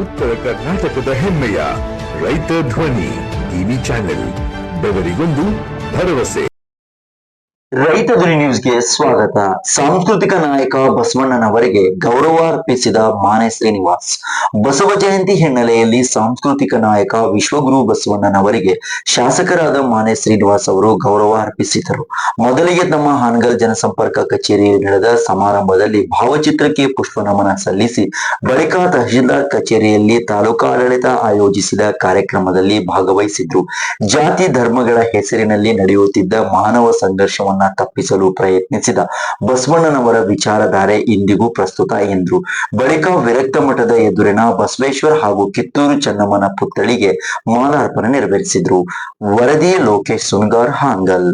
ಉತ್ತರ ಕರ್ನಾಟಕದ ಹೆಮ್ಮೆಯ ರೈತ ಧ್ವನಿ ಟಿವಿ ಚಾನೆಲ್, ಬೆವರಿಗೊಂದು ಭರವಸೆ. ರೈತ ಧ್ವನಿ ನ್ಯೂಸ್ಗೆ ಸ್ವಾಗತ. ಸಾಂಸ್ಕೃತಿಕ ನಾಯಕ ಬಸವಣ್ಣನವರಿಗೆ ಗೌರವ ಅರ್ಪಿಸಿದ ಮಾನೆ ಶ್ರೀನಿವಾಸ್. ಬಸವ ಜಯಂತಿ ಹಿನ್ನೆಲೆಯಲ್ಲಿ ಸಾಂಸ್ಕೃತಿಕ ನಾಯಕ ವಿಶ್ವಗುರು ಬಸವಣ್ಣನವರಿಗೆ ಶಾಸಕರಾದ ಮಾನೆ ಶ್ರೀನಿವಾಸ್ ಅವರು ಗೌರವ ಅರ್ಪಿಸಿದರು. ಮೊದಲಿಗೆ ತಮ್ಮ ಹಾನಗಲ್ ಜನಸಂಪರ್ಕ ಕಚೇರಿಯಲ್ಲಿ ನಡೆದ ಸಮಾರಂಭದಲ್ಲಿ ಭಾವಚಿತ್ರಕ್ಕೆ ಪುಷ್ಪ ನಮನ ಸಲ್ಲಿಸಿ, ಬಳಿಕ ತಹಶೀಲ್ದಾರ್ ಕಚೇರಿಯಲ್ಲಿ ತಾಲೂಕಾ ಆಡಳಿತ ಆಯೋಜಿಸಿದ ಕಾರ್ಯಕ್ರಮದಲ್ಲಿ ಭಾಗವಹಿಸಿದ್ರು. ಜಾತಿ ಧರ್ಮಗಳ ಹೆಸರಿನಲ್ಲಿ ನಡೆಯುತ್ತಿದ್ದ ಮಾನವ ಸಂಘರ್ಷವನ್ನ ತಪ್ಪಿಸಲು ಪ್ರಯತ್ನಿಸಿದ ಬಸವಣ್ಣನವರ ವಿಚಾರಧಾರೆ ಇಂದಿಗೂ ಪ್ರಸ್ತುತ ಎಂದರು. ಬಳಿಕ ವಿರಕ್ತ ಮಠದ ಎದುರಿನ ಬಸವೇಶ್ವರ ಹಾಗೂ ಕಿತ್ತೂರು ಚೆನ್ನಮ್ಮನ ಪುತ್ಥಳಿಗೆ ಮಾಲಾರ್ಪಣೆ ನೆರವೇರಿಸಿದರು. ವರದಿ ಲೋಕೇಶ್ ಸುನ್ಗಾರ್, ಹಾನಗಲ್.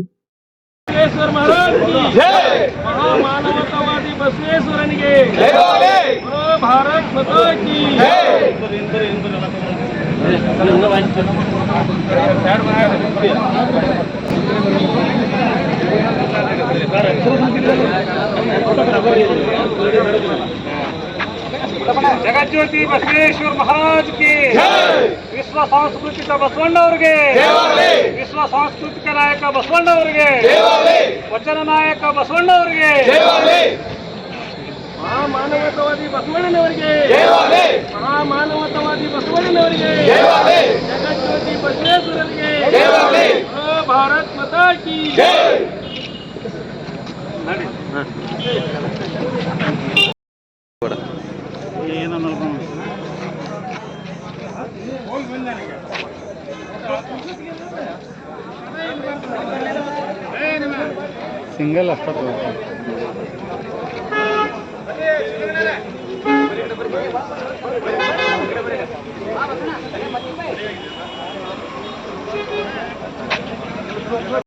ಜಗಜ್ಯೋತಿ ಬಸವೇಶ್ವರ ಮಹಾರಾಜ್ ಕಿ ವಿಶ್ವ ಸಾಂಸ್ಕೃತಿಕ ಬಸವಣ್ಣ ಅವರಿಗೆ, ವಿಶ್ವ ಸಾಂಸ್ಕೃತಿಕ ನಾಯಕ ಬಸವಣ್ಣ ಅವರಿಗೆ, ವಚನ ನಾಯಕ ಬಸವಣ್ಣ ಅವರಿಗೆ, ಮಹಾಮಾನವತಾವಾದಿ ಬಸವಣ್ಣನವರಿಗೆ, ಮಹಾಮಾನವತಾವಾದಿ ಬಸವಣ್ಣನವರಿಗೆ, ಜಗಜ್ಯೋತಿ ಬಸವೇಶ್ವರರಿಗೆ, ಭಾರತ್ ಮಾತಾ ಕಿ ಸಿಂಗಲ್ ಅಷ್ಟ